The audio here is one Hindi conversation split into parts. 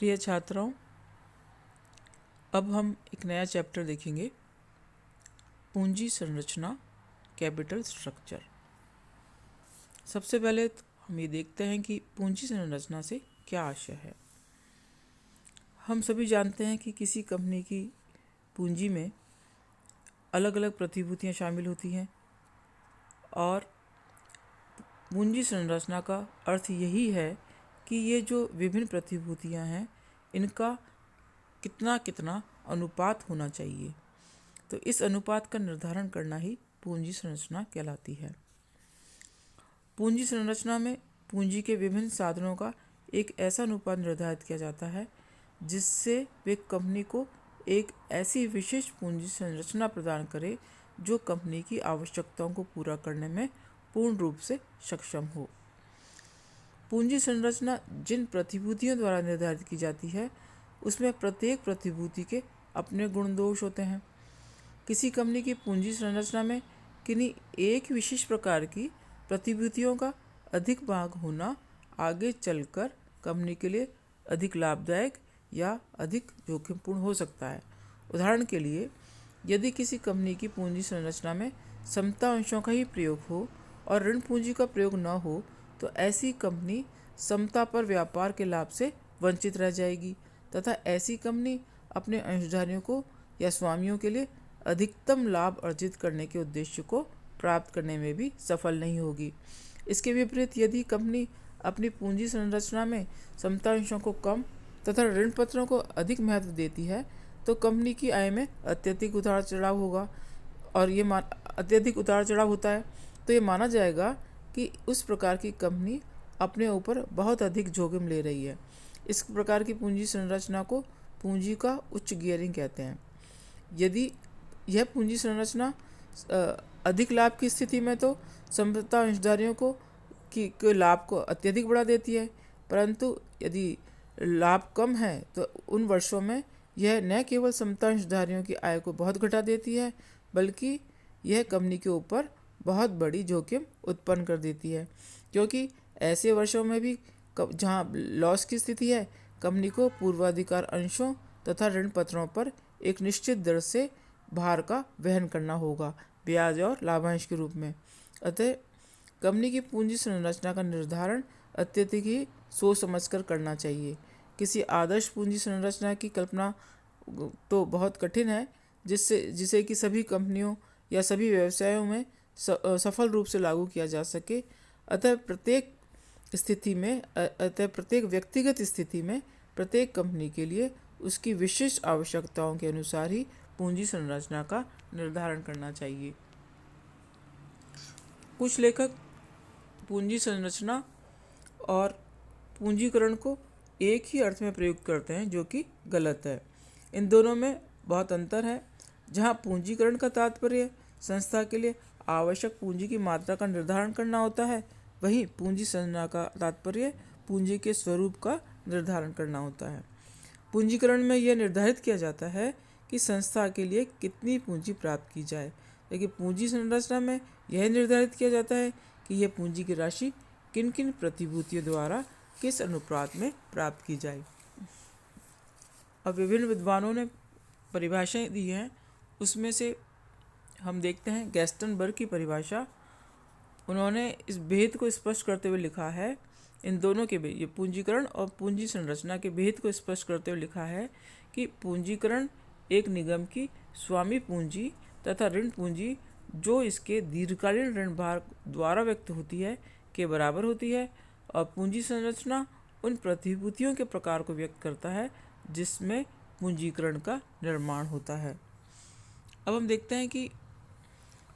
प्रिय छात्रों, अब हम एक नया चैप्टर देखेंगे, पूंजी संरचना, कैपिटल स्ट्रक्चर। सबसे पहले तो हम ये देखते हैं कि पूंजी संरचना से क्या आशय है। हम सभी जानते हैं कि किसी कंपनी की पूंजी में अलग अलग प्रतिभूतियां शामिल होती हैं और पूंजी संरचना का अर्थ यही है कि ये जो विभिन्न प्रतिभूतियां हैं इनका कितना कितना अनुपात होना चाहिए। तो इस अनुपात का निर्धारण करना ही पूंजी संरचना कहलाती है। पूंजी संरचना में पूंजी के विभिन्न साधनों का एक ऐसा अनुपात निर्धारित किया जाता है जिससे वे कंपनी को एक ऐसी विशेष पूंजी संरचना प्रदान करे जो कंपनी की आवश्यकताओं को पूरा करने में पूर्ण रूप से सक्षम हो। पूंजी संरचना जिन प्रतिभूतियों द्वारा निर्धारित की जाती है उसमें प्रत्येक प्रतिभूति के अपने गुण दोष होते हैं। किसी कंपनी की पूंजी संरचना में किन्हीं एक विशेष प्रकार की प्रतिभूतियों का अधिक भाग होना आगे चलकर कंपनी के लिए अधिक लाभदायक या अधिक जोखिमपूर्ण हो सकता है। उदाहरण के लिए, यदि किसी कंपनी की पूंजी संरचना में समता अंशों का ही प्रयोग हो और ऋण पूंजी का प्रयोग न हो तो ऐसी कंपनी समता पर व्यापार के लाभ से वंचित रह जाएगी तथा ऐसी कंपनी अपने अंशधारियों को या स्वामियों के लिए अधिकतम लाभ अर्जित करने के उद्देश्य को प्राप्त करने में भी सफल नहीं होगी। इसके विपरीत, यदि कंपनी अपनी पूंजी संरचना में समता अंशों को कम तथा ऋण पत्रों को अधिक महत्व देती है तो कंपनी की आय में अत्यधिक उतार चढ़ाव होगा और ये अत्यधिक उतार चढ़ाव होता है तो ये माना जाएगा कि उस प्रकार की कंपनी अपने ऊपर बहुत अधिक जोखिम ले रही है। इस प्रकार की पूंजी संरचना को पूंजी का उच्च गियरिंग कहते हैं। यदि यह पूंजी संरचना अधिक लाभ की स्थिति में तो समता अंशधारियों को के लाभ को अत्यधिक बढ़ा देती है, परंतु यदि लाभ कम है तो उन वर्षों में यह न केवल समता अंशधारियों की आय को बहुत घटा देती है बल्कि यह कंपनी के ऊपर बहुत बड़ी जोखिम उत्पन्न कर देती है, क्योंकि ऐसे वर्षों में भी जहां लॉस की स्थिति है कंपनी को पूर्वाधिकार अंशों तथा ऋण पत्रों पर एक निश्चित दर से भार का वहन करना होगा, ब्याज और लाभांश के रूप में। अतः कंपनी की पूंजी संरचना का निर्धारण अत्यधिक ही सोच समझकर करना चाहिए। किसी आदर्श पूंजी संरचना की कल्पना तो बहुत कठिन है जिसे कि सभी कंपनियों या सभी व्यवसायों में सफल रूप से लागू किया जा सके। अतः प्रत्येक व्यक्तिगत स्थिति में प्रत्येक कंपनी के लिए उसकी विशिष्ट आवश्यकताओं के अनुसार ही पूंजी संरचना का निर्धारण करना चाहिए। कुछ लेखक पूंजी संरचना और पूंजीकरण को एक ही अर्थ में प्रयुक्त करते हैं जो कि गलत है। इन दोनों में बहुत अंतर है। जहां पूंजीकरण का तात्पर्य संस्था के लिए आवश्यक पूंजी की मात्रा का निर्धारण करना होता है, वहीं पूंजी संरचना का तात्पर्य पूंजी के स्वरूप का निर्धारण करना होता है। पूंजीकरण में यह निर्धारित किया जाता है कि संस्था के लिए कितनी पूंजी प्राप्त की जाए, लेकिन पूंजी संरचना में यह निर्धारित किया जाता है कि यह पूंजी की राशि किन किन प्रतिभूतियों द्वारा किस अनुपात में प्राप्त की जाए। अब विभिन्न विद्वानों ने परिभाषाएं दी हैं, उसमें से हम देखते हैं गैस्टनबर्ग की परिभाषा। उन्होंने इस भेद को स्पष्ट करते हुए लिखा है, इन दोनों के भेद, ये पूंजीकरण और पूंजी संरचना के भेद को स्पष्ट करते हुए लिखा है कि पूंजीकरण एक निगम की स्वामी पूंजी तथा ऋण पूंजी जो इसके दीर्घकालीन ऋण भार द्वारा व्यक्त होती है के बराबर होती है, और पूंजी संरचना उन प्रतिभूतियों के प्रकार को व्यक्त करता है जिसमें पूंजीकरण का निर्माण होता है। अब हम देखते हैं कि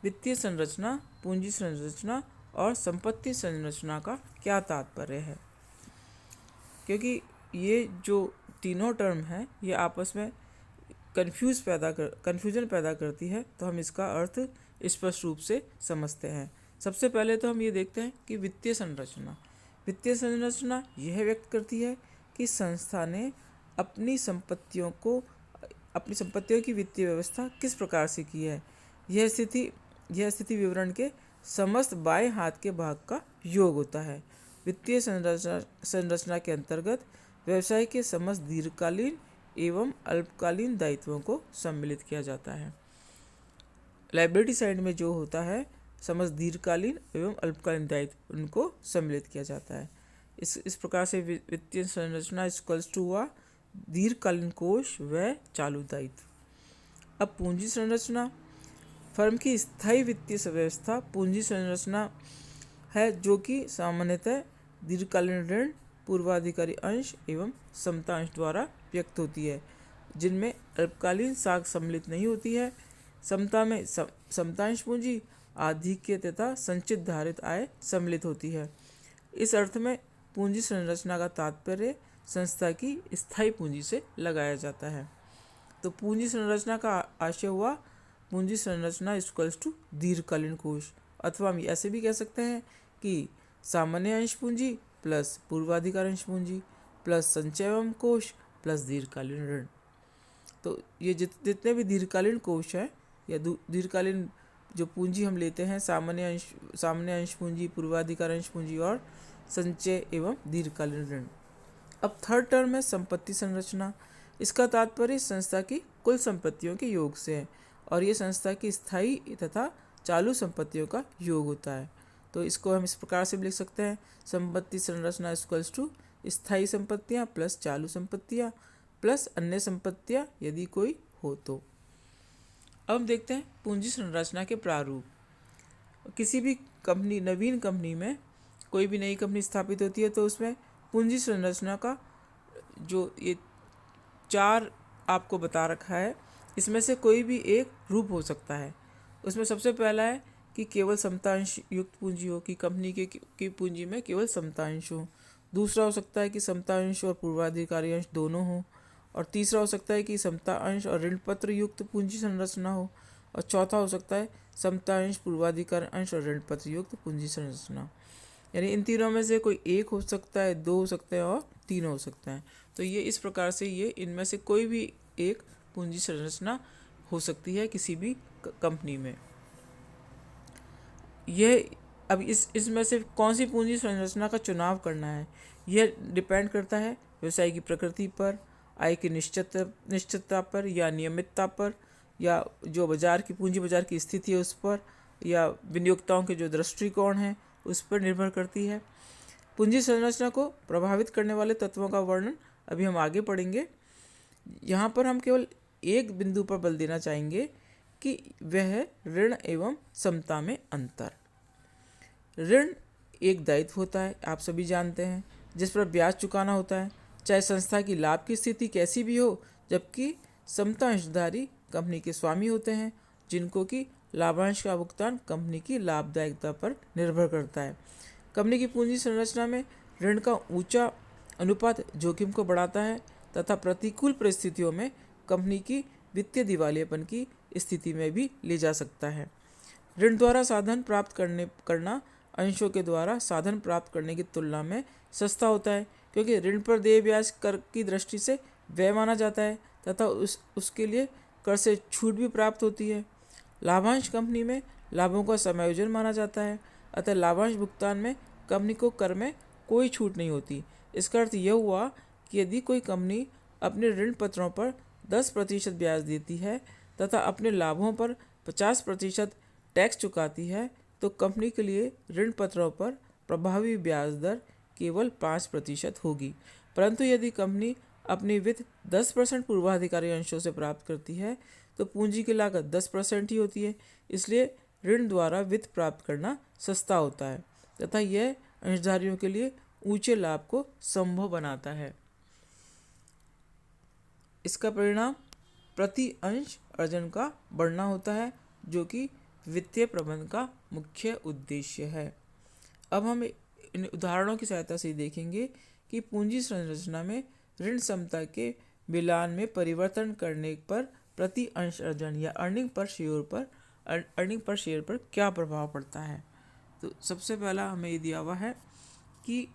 वित्तीय संरचना, पूंजी संरचना और संपत्ति संरचना का क्या तात्पर्य है, क्योंकि ये जो तीनों टर्म हैं ये आपस में कन्फ्यूजन पैदा करती है, तो हम इसका अर्थ स्पष्ट रूप से समझते हैं। सबसे पहले तो हम ये देखते हैं कि वित्तीय संरचना यह व्यक्त करती है कि संस्था ने अपनी संपत्तियों की वित्तीय व्यवस्था किस प्रकार से की है। यह स्थिति विवरण के समस्त बाएं हाथ के भाग का योग होता है। वित्तीय संरचना के अंतर्गत व्यवसाय के समस्त दीर्घकालीन एवं अल्पकालीन दायित्वों को सम्मिलित किया जाता है। लायबिलिटी साइड में जो होता है समस्त दीर्घकालीन एवं अल्पकालीन दायित्व उनको सम्मिलित किया जाता है। इस प्रकार से वित्तीय संरचना इक्वल्स टू हुआ दीर्घकालीन कोष व चालू दायित्व। अब पूंजी संरचना, फर्म की स्थायी वित्तीय व्यवस्था पूंजी संरचना है जो कि सामान्यतः दीर्घकालीन ऋण, पूर्वाधिकारी अंश एवं समता अंश द्वारा व्यक्त होती है, जिनमें अल्पकालीन साख सम्मिलित नहीं होती है। समता में समतांश पूंजी, आधिक्य तथा संचित धारित आय सम्मिलित होती है। इस अर्थ में पूंजी संरचना का तात्पर्य संस्था की स्थायी पूंजी से लगाया जाता है। तो पूंजी संरचना का आशय हुआ पूंजी संरचना इक्वल्स टू दीर्घकालीन कोष, अथवा हम ऐसे भी कह सकते हैं कि सामान्य अंश पूंजी प्लस पूर्वाधिकार अंश पूंजी प्लस संचय एवं कोष प्लस दीर्घकालीन ऋण। तो ये जितने भी दीर्घकालीन कोष हैं या दीर्घकालीन जो पूंजी हम लेते हैं, सामान्य अंश पूंजी, पूर्वाधिकार अंश पूंजी और संचय एवं दीर्घकालीन ऋण। अब थर्ड टर्म है संपत्ति संरचना। इसका तात्पर्य संस्था की कुल संपत्तियों के योग से है और ये संस्था की स्थायी तथा चालू संपत्तियों का योग होता है। तो इसको हम इस प्रकार से भी लिख सकते हैं, संपत्ति संरचना इक्वल्स टू स्थायी संपत्तियां प्लस चालू संपत्तियां प्लस अन्य संपत्तियां यदि कोई हो तो। अब हम देखते हैं पूंजी संरचना के प्रारूप। किसी भी कंपनी, नवीन कंपनी में कोई भी नई कंपनी स्थापित होती है तो उसमें पूंजी संरचना का जो ये 4 आपको बता रखा है, इसमें से कोई भी एक रूप हो सकता है। उसमें सबसे पहला है कि केवल समतांश युक्त पूंजी हो, कि कंपनी की पूंजी में केवल समतांश हो। दूसरा हो सकता है कि समतांश और पूर्वाधिकारी अंश दोनों हो। और तीसरा हो सकता है कि समता अंश और ऋण पत्र युक्त पूंजी संरचना हो। और चौथा हो सकता है समता अंश, पूर्वाधिकार अंश और ऋण पत्र युक्त पूंजी संरचना। यानी इन तीनों में से कोई एक हो सकता है, 2 हो सकते हैं और 3 हो सकते हैं। तो ये इस प्रकार से ये इनमें से कोई भी एक पूंजी संरचना हो सकती है किसी भी कंपनी में। यह अब इसमें से कौन सी पूंजी संरचना का चुनाव करना है, यह डिपेंड करता है व्यवसाय की प्रकृति पर, आय की निश्चितता पर या नियमितता पर, या जो पूंजी बाजार की स्थिति है उस पर, या विनियोक्ताओं के जो दृष्टिकोण है उस पर निर्भर करती है। पूंजी संरचना को प्रभावित करने वाले तत्वों का वर्णन अभी हम आगे पढ़ेंगे। यहाँ पर हम केवल एक बिंदु पर बल देना चाहेंगे कि वह ऋण एवं समता में अंतर। ऋण एक दायित्व होता है, आप सभी जानते हैं, जिस पर ब्याज चुकाना होता है, चाहे संस्था की लाभ की स्थिति कैसी भी हो। जबकि समता अंशधारी कंपनी के स्वामी होते हैं, जिनको कि लाभांश का भुगतान कंपनी की लाभदायकता पर निर्भर करता है। कंपनी की पूंजी संरचना में ऋण का ऊंचा अनुपात जोखिम को बढ़ाता है तथा प्रतिकूल परिस्थितियों में कंपनी की वित्तीय दिवालियापन की स्थिति में भी ले जा सकता है। ऋण द्वारा साधन प्राप्त करना अंशों के द्वारा साधन प्राप्त करने की तुलना में सस्ता होता है, क्योंकि ऋण पर देय ब्याज कर की दृष्टि से व्यय माना जाता है तथा उसके लिए कर से छूट भी प्राप्त होती है। लाभांश कंपनी में लाभों का समायोजन माना जाता है, अतः लाभांश भुगतान में कंपनी को कर में कोई छूट नहीं होती। इसका अर्थ यह हुआ कि यदि कोई कंपनी अपने ऋण पत्रों पर 10% ब्याज देती है तथा अपने लाभों पर 50% टैक्स चुकाती है, तो कंपनी के लिए ऋण पत्रों पर प्रभावी ब्याज दर केवल 5% होगी। परंतु यदि कंपनी अपनी वित्त 10% पूर्वाधिकारी अंशों से प्राप्त करती है तो पूंजी की लागत 10% ही होती है। इसलिए ऋण द्वारा वित्त प्राप्त करना सस्ता होता है तथा यह अंशधारियों के लिए ऊंचे लाभ को संभव बनाता है। इसका परिणाम प्रति अंश अर्जन का बढ़ना होता है, जो कि वित्तीय प्रबंधन का मुख्य उद्देश्य है। अब हम इन उदाहरणों की सहायता से देखेंगे कि पूंजी संरचना में ऋण समता के मिलान में परिवर्तन करने पर प्रति अंश अर्जन या अर्निंग पर शेयर पर क्या प्रभाव पड़ता है। तो सबसे पहला हमें ये दिया हुआ है कि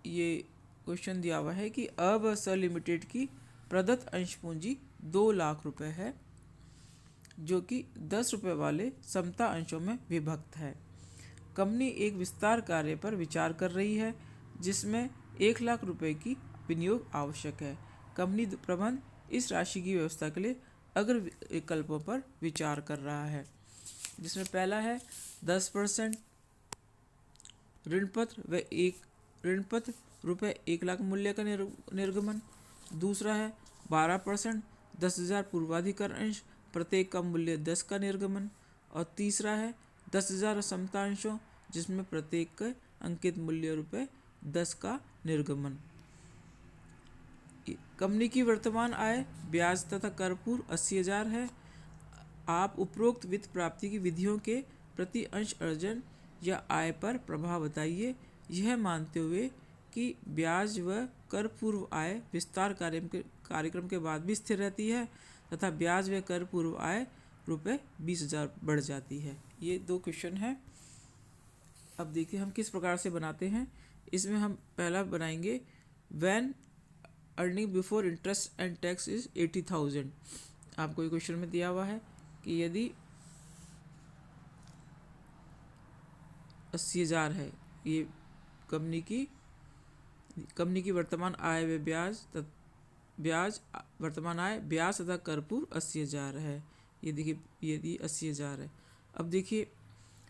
ये क्वेश्चन दिया हुआ है कि अब सर लिमिटेड की प्रदत्त अंश पूंजी 2 लाख रुपए है, जो कि 10 रुपये वाले समता अंशों में विभक्त है। कंपनी एक विस्तार कार्य पर विचार कर रही है जिसमें 1,00,000 रुपए की विनियोग आवश्यक है। कंपनी प्रबंध इस राशि की व्यवस्था के लिए अग्र विकल्पों पर विचार कर रहा है, जिसमें पहला है 10% ऋण पत्र व एक ऋण पत्र रुपये 1,00,000 मूल्य का निर्गमन। दूसरा है 12% 10,000 पूर्वाधिकार अंश, प्रत्येक का मूल्य 10 का निर्गमन। और तीसरा है 10,000 समता अंशों, जिसमें प्रत्येक का अंकित मूल्य रुपये 10 का निर्गमन। कंपनी की वर्तमान आय ब्याज तथा कर पूर्व 80,000 है। आप उपरोक्त वित्त प्राप्ति की विधियों के प्रति अंश अर्जन या आय पर प्रभाव बताइए, यह मानते हुए कि ब्याज व कर पूर्व आय विस्तार कार्यक्रम के बाद भी स्थिर रहती है तथा ब्याज व कर पूर्व आय रुपये 20,000 बढ़ जाती है। ये 2 क्वेश्चन हैं। अब देखिए हम किस प्रकार से बनाते हैं। इसमें हम पहला बनाएंगे when earning before interest and tax is 80,000। आपको ये क्वेश्चन में दिया हुआ है कि यदि 80,000 है, ये कंपनी की वर्तमान आय व ब्याज वर्तमान आय ब्याज तथा कर पूर्व 80,000 है। ये देखिए यदि 80,000 है। अब देखिए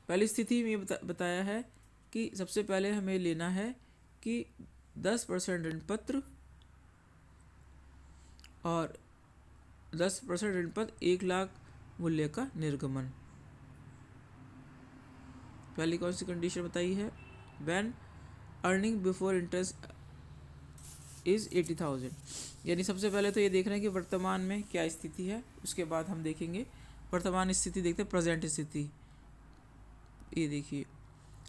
पहली स्थिति में बताया है कि सबसे पहले हमें लेना है कि 10% ऋण पत्र और 10% ऋण पत्र 1,00,000 मूल्य का निर्गमन। पहली कौन सी कंडीशन बताई है? When earning before interest is 80,000। यानी सबसे पहले तो ये देख रहे हैं कि वर्तमान में क्या स्थिति है, उसके बाद हम देखेंगे वर्तमान स्थिति। देखते हैं प्रेजेंट स्थिति। ये देखिए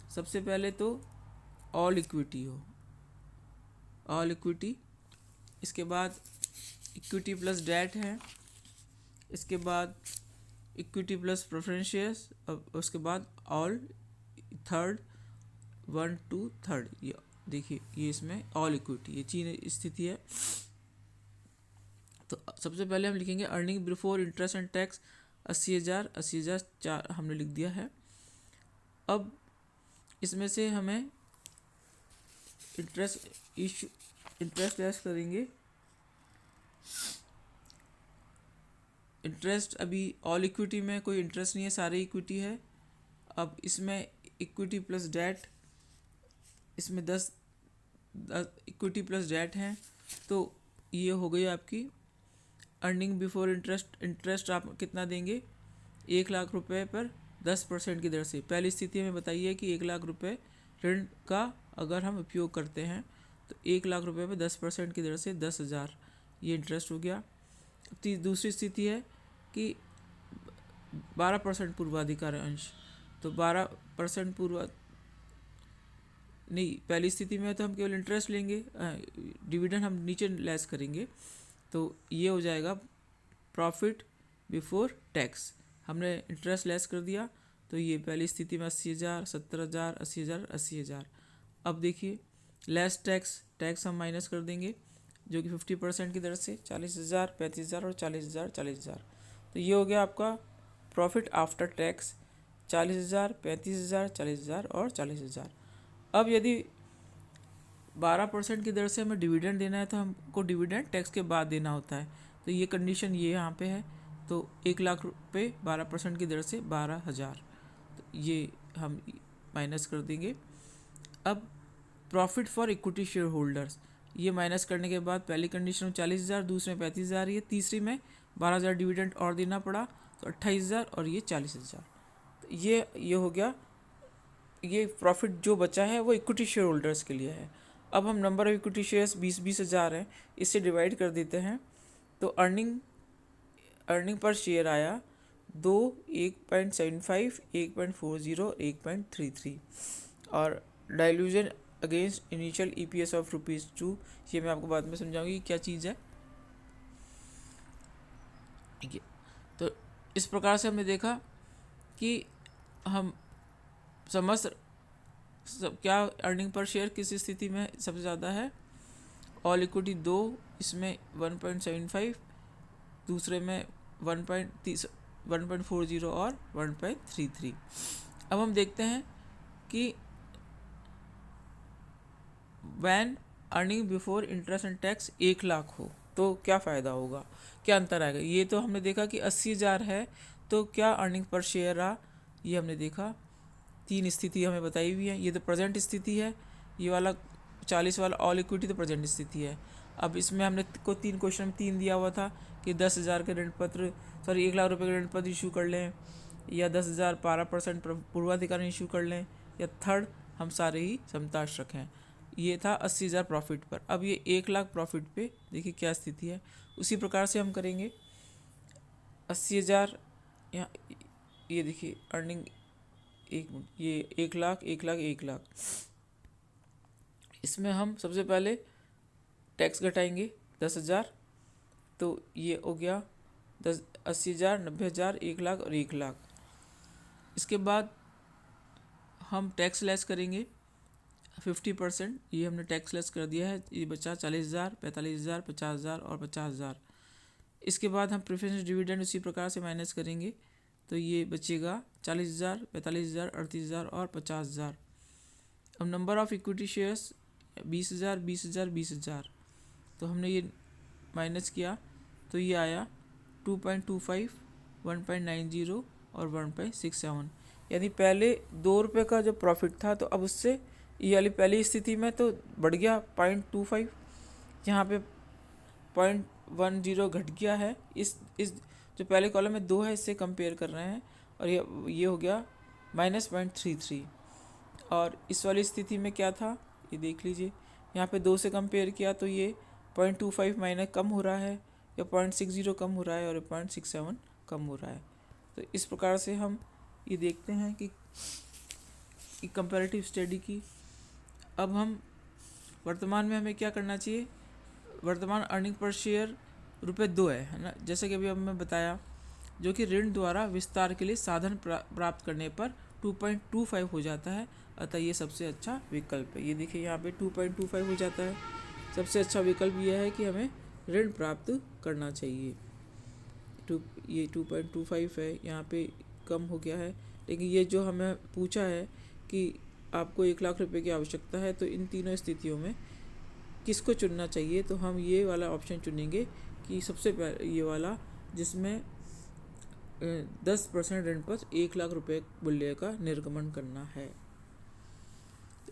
सबसे पहले तो ऑल इक्विटी हो, ऑल इक्विटी। इसके बाद इक्विटी प्लस डेट है। इसके बाद इक्विटी प्लस प्रेफरेंस शेयर्स। उसके बाद ऑल थर्ड 1 to 3। ये देखिए ये इसमें ऑल इक्विटी, ये 3 स्थिति है। तो सबसे पहले हम लिखेंगे earning before interest and tax 80,000 4 हमने लिख दिया है। अब इसमें से हमें इंटरेस्ट लेस करेंगे। इंटरेस्ट अभी ऑल इक्विटी में कोई इंटरेस्ट नहीं है, सारी इक्विटी है। अब इसमें इक्विटी प्लस डेट, इसमें 10 इक्विटी प्लस डेट हैं, तो ये हो गई आपकी अर्निंग बिफोर इंटरेस्ट। इंटरेस्ट आप कितना देंगे? 1,00,000 रुपये पर 10% की दर से। पहली स्थिति में बताइए कि 1,00,000 रुपये ऋण का अगर हम उपयोग करते हैं तो 1,00,000 रुपये पर 10% की दर से 10,000 ये इंटरेस्ट हो गया। दूसरी स्थिति है कि 12% पूर्वाधिकार अंश, तो 12% नहीं, पहली स्थिति में तो हम केवल इंटरेस्ट लेंगे, डिविडेंड हम नीचे लेस करेंगे, तो ये हो जाएगा प्रॉफिट बिफोर टैक्स। हमने इंटरेस्ट लेस कर दिया, तो ये पहली स्थिति में 80,000 70,000 80,000 80,000। अब देखिए लेस टैक्स हम माइनस कर देंगे, जो कि 50% की दर से 40,000 35,000 और 40,000 40,000। तो ये हो गया आपका प्रॉफिट आफ्टर टैक्स 40,000 35,000 40,000 और 40,000। अब यदि 12% की दर से हमें डिविडेंड देना है तो हमको डिविडेंड टैक्स के बाद देना होता है, तो ये कंडीशन ये यहाँ पे है। तो 1,00,000 रुपये 12% की दर से 12,000, तो ये हम माइनस कर देंगे। अब profit for equity share holders, ये माइनस करने के बाद पहली कंडीशन में 40,000, दूसरे में 35,000, ये तीसरी में 12,000 डिविडेंड और देना पड़ा, तो 28,000 और ये 40,000। तो ये हो गया। ये प्रॉफिट जो बचा है वो इक्विटी शेयर होल्डर्स के लिए है। अब हम नंबर ऑफ इक्विटी शेयर्स 20,000 हैं, इससे डिवाइड कर देते हैं, तो अर्निंग पर शेयर आया 2 1.75 1.40 1.33। और dilution against initial EPS of ₹2, ये मैं आपको बाद में समझाऊंगी क्या चीज़ है। तो इस प्रकार से हमने देखा कि हम क्या अर्निंग पर शेयर किस स्थिति में सबसे ज़्यादा है। ऑल इक्विटी 2, इसमें 1.75, दूसरे में 1.40 और 1.33। अब हम देखते हैं कि when earning before interest and tax 1,00,000 हो तो क्या फ़ायदा होगा, क्या अंतर आएगा। ये तो हमने देखा कि 80,000 है तो क्या अर्निंग पर शेयर रहा, ये हमने देखा। 3 स्थिति हमें बताई हुई है। ये तो प्रेजेंट स्थिति है, ये वाला 40 वाला ऑल इक्विटी तो प्रेजेंट स्थिति है। अब इसमें हमने को 3 क्वेश्चन में 3 दिया हुआ था कि 10,000 के ऋण पत्र 1,00,000 रुपये के ऋण पत्र इशू कर लें, या 10,000 12% पूर्वाधिकार इशू कर लें, या थर्ड हम सारे ही समताश्रक हैं। ये था 80,000 प्रॉफिट पर। अब ये 1,00,000 प्रॉफिट पे देखिए क्या स्थिति है। उसी प्रकार से हम करेंगे 80,000 यहाँ, ये देखिए अर्निंग ये 1,00,000 1,00,000 1,00,000। इसमें हम सबसे पहले टैक्स घटाएंगे 10,000, तो ये हो गया 80,000 90,000 1,00,000 और 1,00,000। इसके बाद हम टैक्स लेस करेंगे 50%, ये हमने टैक्स लेस कर दिया है। ये बचा 40,000 45,000 50,000 और 50,000। इसके बाद हम प्रेफरेंस डिविडेंड उसी प्रकार से माइनस करेंगे, तो ये बचेगा 40,000 45,000 38,000 और 50,000। अब नंबर ऑफ़ इक्विटी शेयर्स 20,000 20,000 20,000, तो हमने ये माइनस किया तो ये आया 2.25 1.90 और 1.67। यानी पहले 2 रुपये का जो प्रॉफिट था तो अब उससे ये वाली पहली स्थिति में तो बढ़ गया 0.25, यहाँ पे 0.10 घट गया है। इस जो पहले कॉलम में 2 है इससे कंपेयर कर रहे हैं, और ये हो गया -0.33। और इस वाली स्थिति में क्या था ये देख लीजिए, यहाँ पे 2 से कंपेयर किया तो ये 0.25 माइनस कम हो रहा है, या 0.60 कम हो रहा है, और 0.67 कम हो रहा है। तो इस प्रकार से हम ये देखते हैं कि कंपैरेटिव स्टडी की। अब हम वर्तमान में हमें क्या करना चाहिए। वर्तमान अर्निंग पर शेयर ₹2 है ना, जैसे कि अभी अब मैं बताया, जो कि ऋण द्वारा विस्तार के लिए साधन प्राप्त करने पर 2.25 हो जाता है। अतः ये सबसे अच्छा विकल्प है। ये देखिए यहाँ पे 2.25 हो जाता है। सबसे अच्छा विकल्प यह है कि हमें ऋण प्राप्त करना चाहिए। ये 2.25 है, यहाँ पे कम हो गया है। लेकिन ये जो हमें पूछा है कि आपको 1,00,000 रुपये की आवश्यकता है, तो इन तीनों स्थितियों में किसको चुनना चाहिए, तो हम ये वाला ऑप्शन चुनेंगे कि सबसे पहले ये वाला जिसमें 10% ऋण पर 1,00,000 रुपये मूल्य का निर्गमन करना है।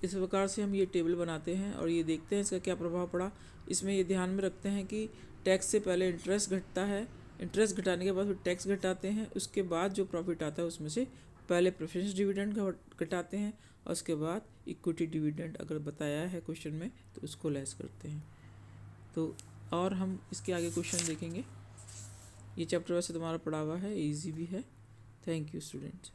इस प्रकार से हम ये टेबल बनाते हैं और ये देखते हैं इसका क्या प्रभाव पड़ा। इसमें ये ध्यान में रखते हैं कि टैक्स से पहले इंटरेस्ट घटता है, इंटरेस्ट घटाने के बाद फिर टैक्स घटाते हैं, उसके बाद जो प्रॉफिट आता है उसमें से पहले प्रेफरेंस डिविडेंड घटाते हैं, और उसके बाद इक्विटी डिविडेंड अगर बताया है क्वेश्चन में तो उसको लेस करते हैं। तो और हम इसके आगे क्वेश्चन देखेंगे। ये चैप्टर वैसे तुम्हारा पढ़ा हुआ है, इजी भी है। Thank you students.